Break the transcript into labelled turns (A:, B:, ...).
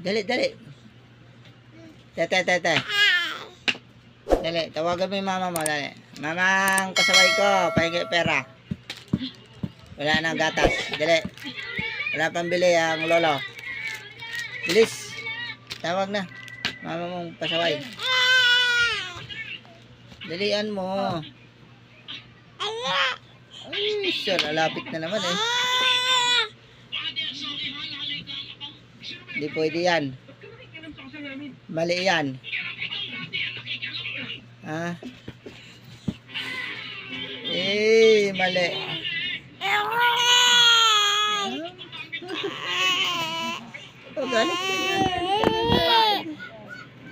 A: Dali, dali. Tete. Dali, tawagan mo yung mama mo, dali. Mamang pasaway ko, pahingi pera. Wala nang gatas, dali. Wala pang bili ang lolo. Bilis. Tawag na. Mama mong pasaway. Dalian mo. Ay, sir, lalapit na naman eh. Hindi pwede yan. Mali yan. Ha? Eh, mali. Oh, galit ka yan.